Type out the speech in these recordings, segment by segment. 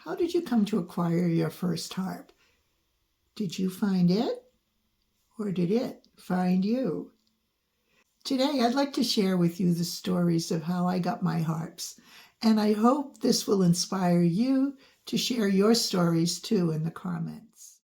How did you come to acquire your first harp? Did you find it, or did it find you? Today, I'd like to share with you the stories of how I got my harps, and I hope this will inspire you to share your stories too in the comments.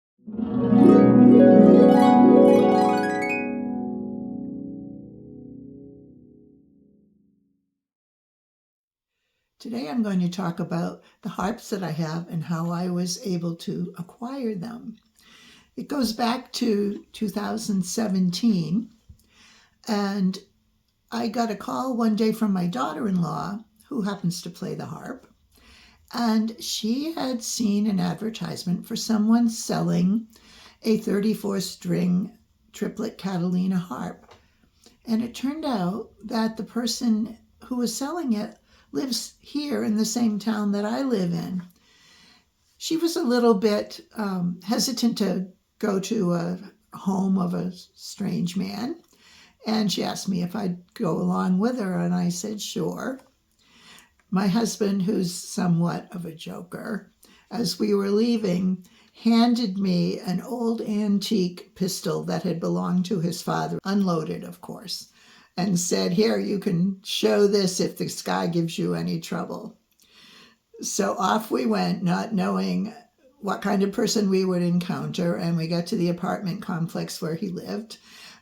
Today I'm going to talk about the harps that I have and how I was able to acquire them. It goes back to 2017, and I got a call one day from my daughter-in-law, who happens to play the harp, and she had seen an advertisement for someone selling a 34-string triplet Catalina harp. And it turned out that the person who was selling it lives here in the same town that I live in. She was a little bit hesitant to go to a home of a strange man, and she asked me if I'd go along with her, and I said sure. My husband, who's somewhat of a joker, as we were leaving, handed me an old antique pistol that had belonged to his father, unloaded, of course, and said, "Here, you can show this if this guy gives you any trouble." So off we went, not knowing what kind of person we would encounter, and we got to the apartment complex where he lived,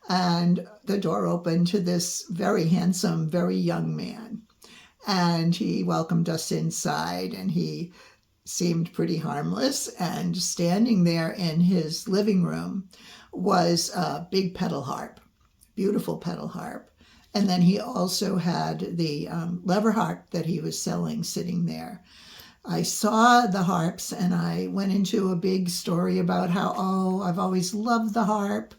and the door opened to this very handsome, very young man, and he welcomed us inside, and he seemed pretty harmless, and standing there in his living room was a big pedal harp, beautiful pedal harp. And then he also had the lever harp that he was selling sitting there. I saw the harps and I went into a big story about how, I've always loved the harp.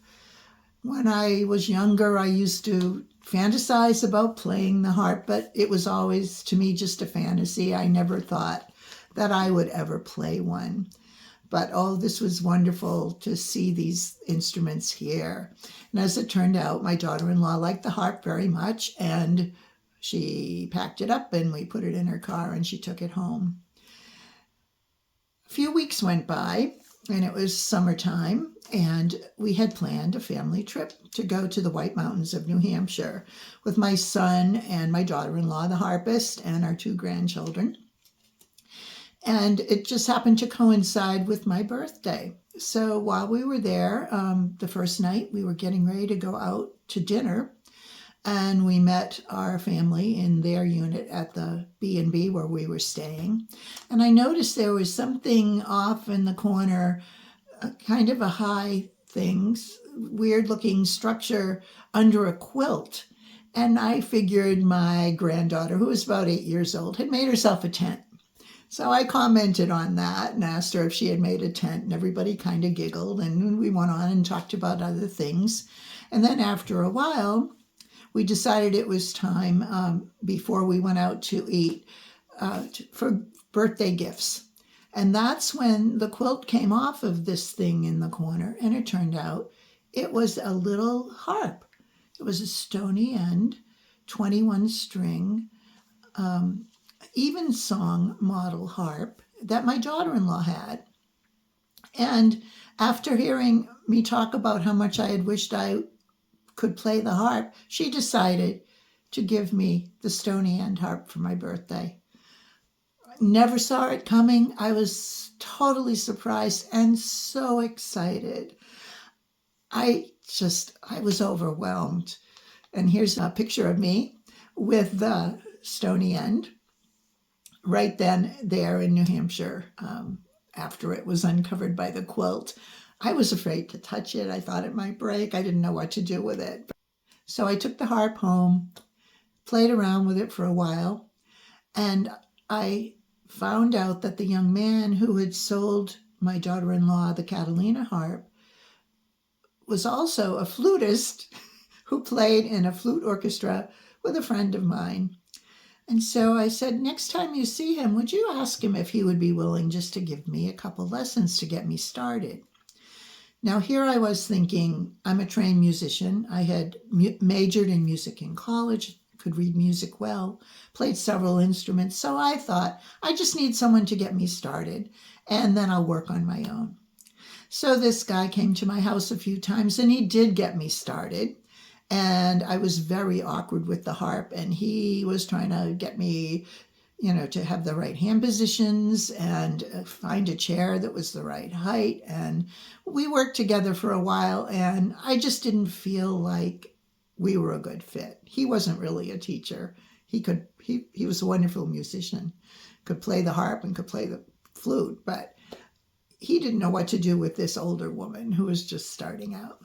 When I was younger, I used to fantasize about playing the harp, but it was always, to me, just a fantasy. I never thought that I would ever play one. But this was wonderful to see these instruments here. And as it turned out, my daughter-in-law liked the harp very much, and she packed it up and we put it in her car and she took it home. A few weeks went by and it was summertime, and we had planned a family trip to go to the White Mountains of New Hampshire with my son and my daughter-in-law, the harpist, and our 2 grandchildren. And it just happened to coincide with my birthday. So while we were there, the first night, we were getting ready to go out to dinner, and we met our family in their unit at the B&B where we were staying. And I noticed there was something off in the corner, kind of a high thing, weird-looking structure under a quilt. And I figured my granddaughter, who was about 8 years old, had made herself a tent. So I commented on that and asked her if she had made a tent, and everybody kind of giggled, and we went on and talked about other things. And then after a while, we decided it was time, before we went out to eat, for birthday gifts. And that's when the quilt came off of this thing in the corner, and it turned out it was a little harp. It was a stony end, 21-string, Evensong model harp that my daughter-in-law had. And after hearing me talk about how much I had wished I could play the harp, she decided to give me the stony end harp for my birthday. Never saw it coming. I was totally surprised and so excited. I was overwhelmed. And here's a picture of me with the stony end right then there in New Hampshire, after it was uncovered by the quilt. I was afraid to touch it. I thought it might break. I didn't know what to do with it. So I took the harp home, played around with it for a while, and I found out that the young man who had sold my daughter-in-law the Catalina harp was also a flutist who played in a flute orchestra with a friend of mine. And so I said, next time you see him, would you ask him if he would be willing just to give me a couple lessons to get me started? Now, here I was thinking, I'm a trained musician. I had majored in music in college. could read music well, played several instruments. So I thought, I just need someone to get me started, and then I'll work on my own. So this guy came to my house a few times, and he did get me started. And I was very awkward with the harp, and he was trying to get me, to have the right hand positions and find a chair that was the right height. And we worked together for a while, and I just didn't feel like we were a good fit. He wasn't really a teacher. He was a wonderful musician, could play the harp and could play the flute, but he didn't know what to do with this older woman who was just starting out.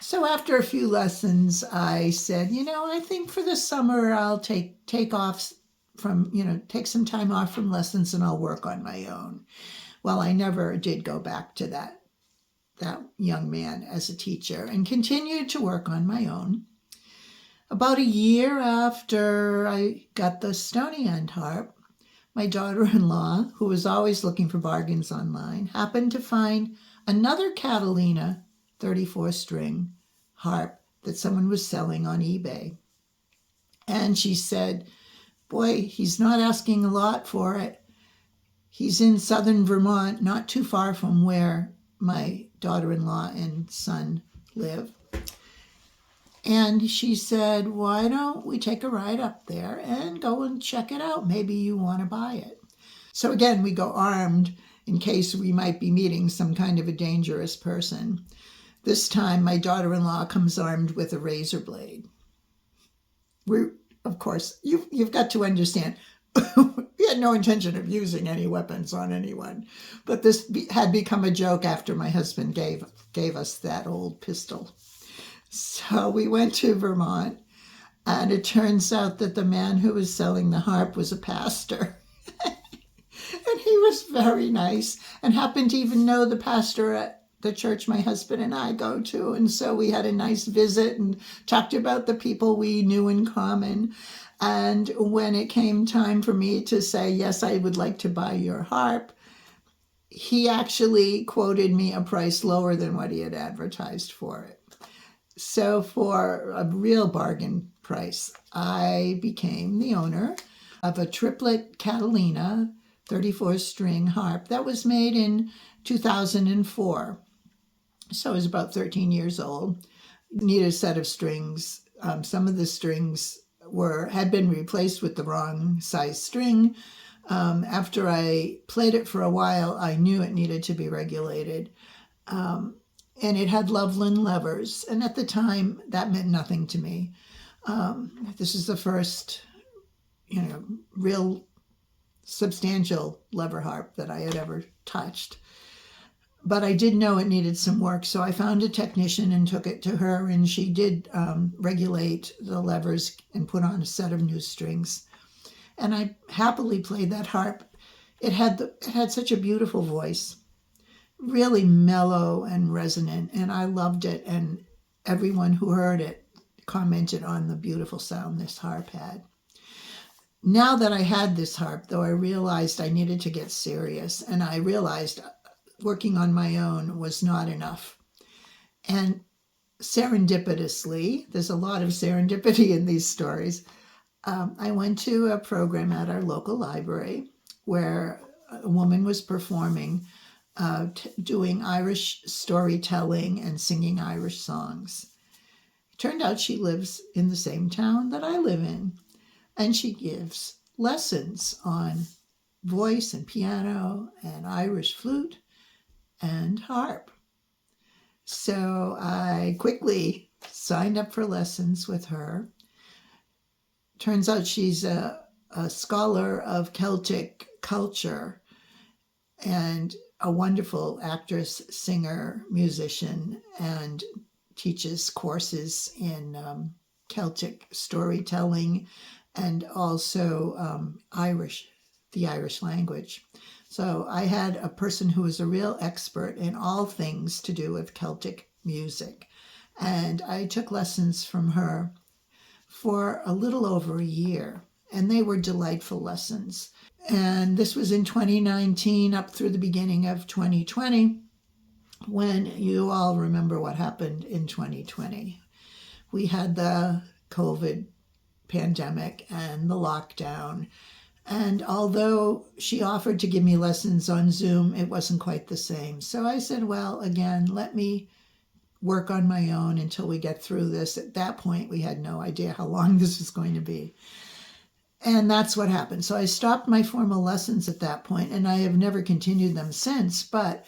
So after a few lessons, I said, I think for the summer I'll take off from, take some time off from lessons and I'll work on my own. Well, I never did go back to that young man as a teacher and continued to work on my own. About a year after I got the Stony End harp, my daughter-in-law, who was always looking for bargains online, happened to find another Catalina 34-string harp that someone was selling on eBay. And she said, boy, he's not asking a lot for it. He's in southern Vermont, not too far from where my daughter-in-law and son live. And she said, why don't we take a ride up there and go and check it out? Maybe you want to buy it. So again, we go armed in case we might be meeting some kind of a dangerous person. This time, my daughter-in-law comes armed with a razor blade. Of course, you've got to understand, we had no intention of using any weapons on anyone, but this had become a joke after my husband gave us that old pistol. So we went to Vermont, and it turns out that the man who was selling the harp was a pastor. And he was very nice and happened to even know the pastor at the church my husband and I go to. And so we had a nice visit and talked about the people we knew in common. And when it came time for me to say, yes, I would like to buy your harp, he actually quoted me a price lower than what he had advertised for it. So for a real bargain price, I became the owner of a triplet Catalina 34-string harp that was made in 2004. So it was about 13 years old. Needed a set of strings. Some of the strings had been replaced with the wrong size string. After I played it for a while, I knew it needed to be regulated. And it had Loveland levers. And at the time, that meant nothing to me. This is the first, real substantial lever harp that I had ever touched. But I did know it needed some work, so I found a technician and took it to her, and she did regulate the levers and put on a set of new strings. And I happily played that harp. It had such a beautiful voice, really mellow and resonant, and I loved it, and everyone who heard it commented on the beautiful sound this harp had. Now that I had this harp, though, I realized I needed to get serious, and I realized working on my own was not enough. And serendipitously, there's a lot of serendipity in these stories, I went to a program at our local library where a woman was performing, doing Irish storytelling and singing Irish songs. It turned out she lives in the same town that I live in, and she gives lessons on voice and piano and Irish flute and harp. So I quickly signed up for lessons with her. Turns out she's a scholar of Celtic culture and a wonderful actress, singer, musician, and teaches courses in Celtic storytelling and also the Irish language. So I had a person who was a real expert in all things to do with Celtic music. And I took lessons from her for a little over a year, and they were delightful lessons. And this was in 2019 up through the beginning of 2020, when you all remember what happened in 2020. We had the COVID pandemic and the lockdown. And although she offered to give me lessons on Zoom, it wasn't quite the same. So I said, well, again, let me work on my own until we get through this. At that point, we had no idea how long this was going to be. And that's what happened. So I stopped my formal lessons at that point, and I have never continued them since. But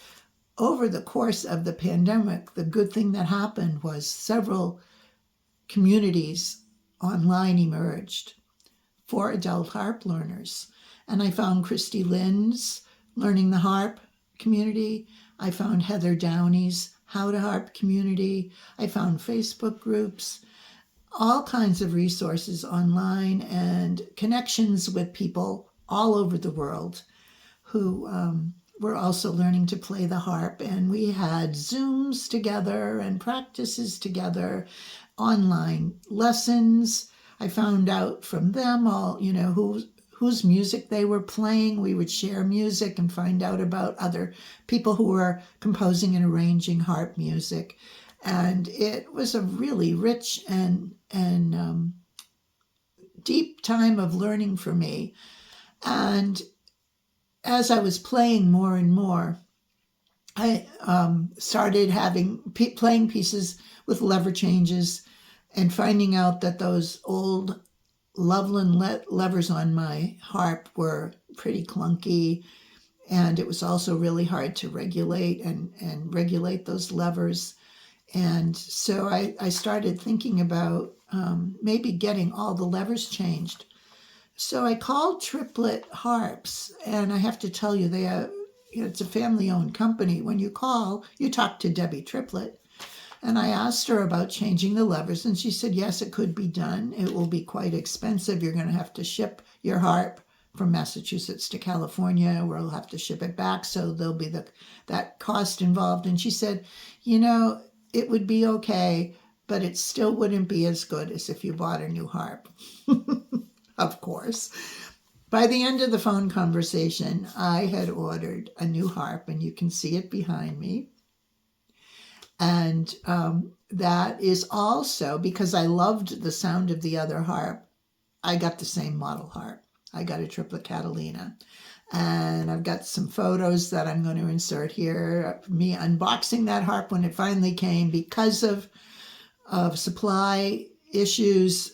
over the course of the pandemic, the good thing that happened was several communities online emerged for adult harp learners. And I found Christy Lynn's Learning the Harp community. I found Heather Downey's How to Harp community. I found Facebook groups, all kinds of resources online and connections with people all over the world who were also learning to play the harp. And we had Zooms together and practices together, online lessons. I found out from them all, whose music they were playing. We would share music and find out about other people who were composing and arranging harp music. And it was a really rich and deep time of learning for me. And as I was playing more and more, I started playing pieces with lever changes and finding out that those old Loveland levers on my harp were pretty clunky. And it was also really hard to regulate and regulate those levers. And so I started thinking about maybe getting all the levers changed. So I called Triplet Harps, and I have to tell you, it's a family-owned company. When you call, you talk to Debbie Triplet. And I asked her about changing the levers, and she said, yes, it could be done. It will be quite expensive. You're going to have to ship your harp from Massachusetts to California, where we'll have to ship it back, so there'll be that cost involved. And she said, it would be okay, but it still wouldn't be as good as if you bought a new harp. Of course. By the end of the phone conversation, I had ordered a new harp, and you can see it behind me. And that is also because I loved the sound of the other harp. I got the same model harp. I got a Triplet Catalina. And I've got some photos that I'm going to insert here. Me unboxing that harp when it finally came because of supply issues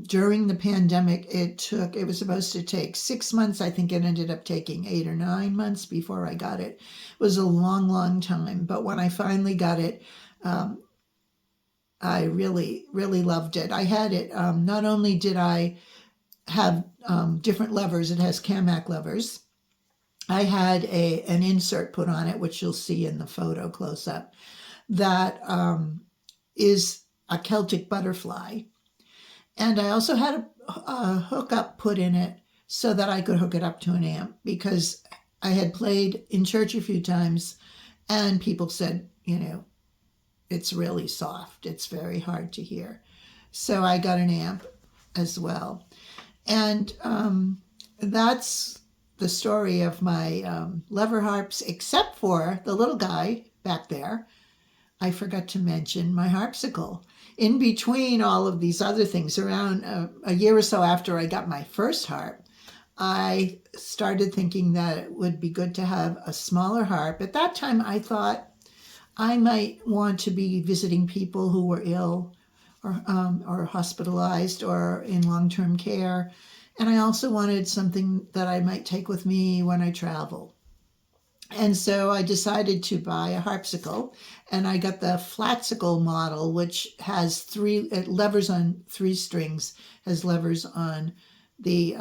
during the pandemic. It was supposed to take 6 months. I think it ended up taking 8 or 9 months before I got it. It was a long, long time. But when I finally got it, I really, really loved it. I had it, not only did I have different levers, it has Camac levers. I had an insert put on it, which you'll see in the photo close up, that is a Celtic butterfly. And I also had a hookup put in it so that I could hook it up to an amp, because I had played in church a few times and people said, it's really soft. It's very hard to hear. So I got an amp as well. And that's the story of my lever harps, except for the little guy back there. I forgot to mention my harpsicle. In between all of these other things, around a year or so after I got my first harp, I started thinking that it would be good to have a smaller harp. At that time, I thought I might want to be visiting people who were ill or hospitalized or in long-term care. And I also wanted something that I might take with me when I travel. And so I decided to buy a harpsicle, and I got the Flatsicle model, which has levers on 3 strings, has levers on the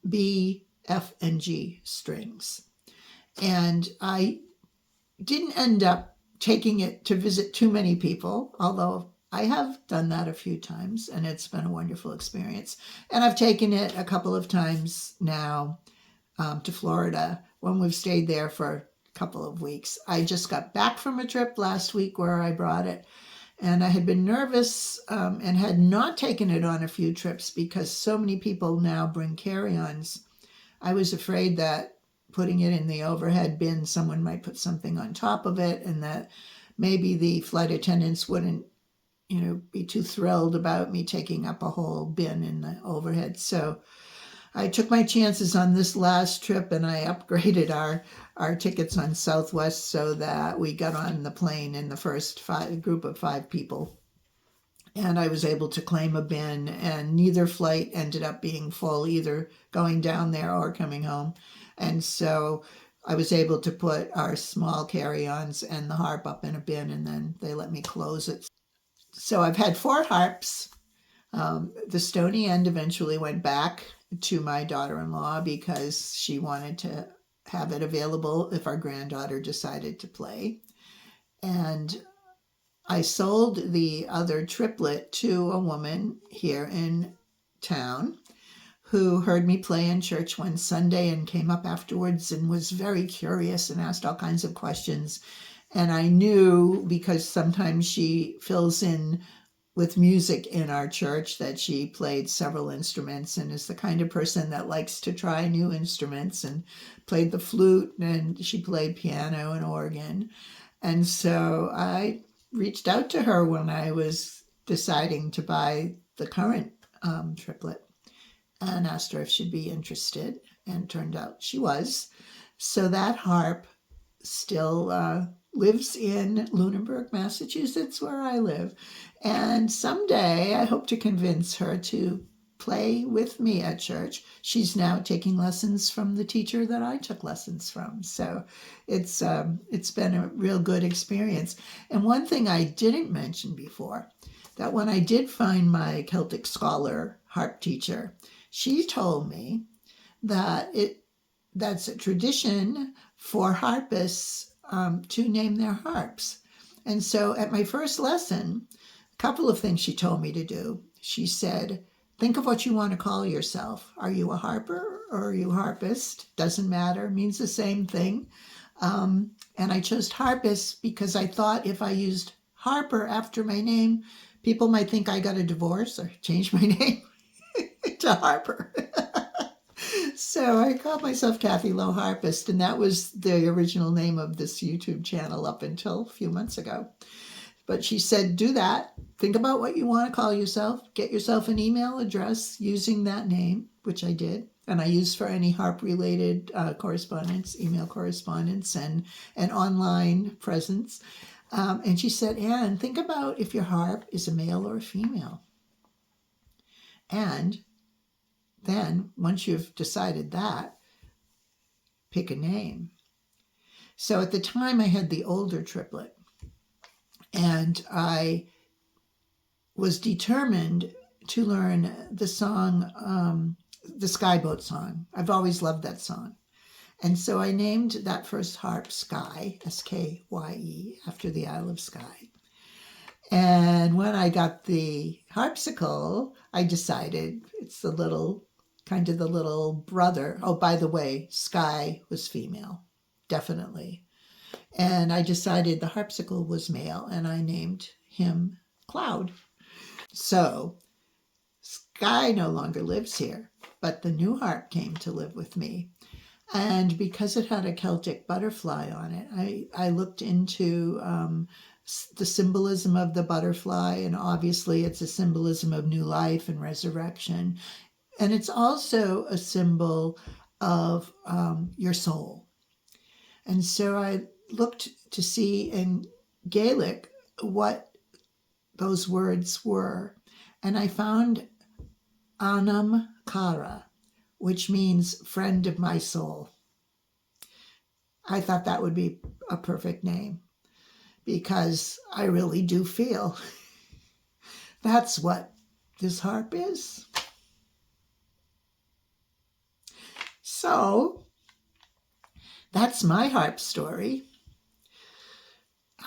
B, F, and G strings. And I didn't end up taking it to visit too many people, although I have done that a few times, and it's been a wonderful experience. And I've taken it a couple of times now to Florida when we've stayed there for a couple of weeks. I just got back from a trip last week where I brought it, and I had been nervous and had not taken it on a few trips because so many people now bring carry-ons. I was afraid that putting it in the overhead bin, someone might put something on top of it, and that maybe the flight attendants wouldn't be too thrilled about me taking up a whole bin in the overhead. So I took my chances on this last trip, and I upgraded our tickets on Southwest so that we got on the plane in the first group of 5 people. And I was able to claim a bin, and neither flight ended up being full, either going down there or coming home. And so I was able to put our small carry-ons and the harp up in a bin, and then they let me close it. So I've had 4 harps. The stony end eventually went back to my daughter-in-law because she wanted to have it available if our granddaughter decided to play. And I sold the other triplet to a woman here in town who heard me play in church one Sunday and came up afterwards and was very curious and asked all kinds of questions. And I knew, because sometimes she fills in with music in our church, that she played several instruments and is the kind of person that likes to try new instruments, and played the flute, and she played piano and organ. And so I reached out to her when I was deciding to buy the current triplet and asked her if she'd be interested, and turned out she was. So that harp still lives in Lunenburg, Massachusetts, where I live. And someday I hope to convince her to play with me at church. She's now taking lessons from the teacher that I took lessons from. So it's been a real good experience. And one thing I didn't mention before, that when I did find my Celtic scholar harp teacher, she told me that that's a tradition for harpists to name their harps. And so at my first lesson, a couple of things she told me to do. She said, think of what you want to call yourself. Are you a harper or are you a harpist? Doesn't matter, means the same thing. And I chose harpist because I thought if I used Harper after my name, people might think I got a divorce or changed my name to Harper. So I called myself Kathy Lowe Harpist, and that was the original name of this YouTube channel up until a few months ago. But she said, do that. Think about what you want to call yourself. Get yourself an email address using that name, which I did. And I used for any harp-related correspondence, email correspondence, and online presence. And she said, Anne, think about if your harp is a male or a female. And then, once you've decided that, pick a name. So at the time, I had the older triplet, and I was determined to learn the song, the Skyboat song. I've always loved that song. And so I named that first harp Skye, Skye, after the Isle of Skye. And when I got the harpsichord, I decided it's the little brother. Oh, by the way, Skye was female, definitely. And I decided the harpsichord was male, and I named him Cloud. So Skye no longer lives here, but the new harp came to live with me. And because it had a Celtic butterfly on it, I looked into the symbolism of the butterfly, and obviously it's a symbolism of new life and resurrection. And it's also a symbol of your soul. And so I looked to see in Gaelic what those words were. And I found Anam Cara, which means friend of my soul. I thought that would be a perfect name because I really do feel that's what this harp is. So that's my harp story.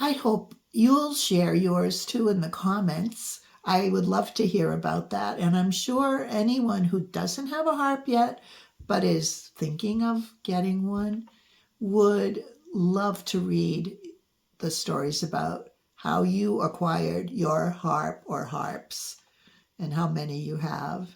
I hope you'll share yours too in the comments. I would love to hear about that. And I'm sure anyone who doesn't have a harp yet, but is thinking of getting one, would love to read the stories about how you acquired your harp or harps and how many you have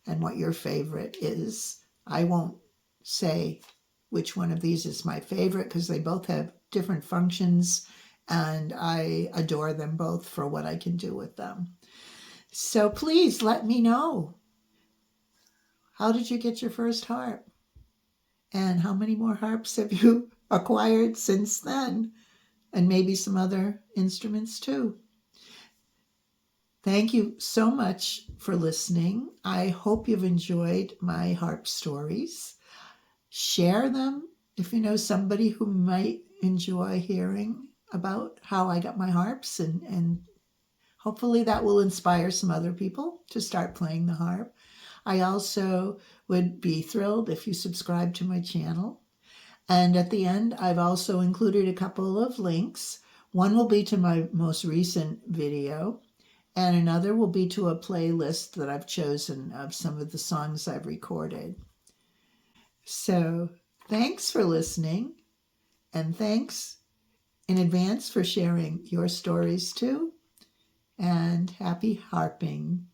and what your favorite is. I won't say which one of these is my favorite because they both have different functions and I adore them both for what I can do with them. So please let me know. How did you get your first harp? And how many more harps have you acquired since then? And maybe some other instruments too. Thank you so much for listening. I hope you've enjoyed my harp stories. Share them if you know somebody who might enjoy hearing about how I got my harps, and hopefully that will inspire some other people to start playing the harp. I also would be thrilled if you subscribe to my channel. And at the end, I've also included a couple of links. One will be to my most recent video, and another will be to a playlist that I've chosen of some of the songs I've recorded. So thanks for listening, and thanks in advance for sharing your stories too, and happy harping.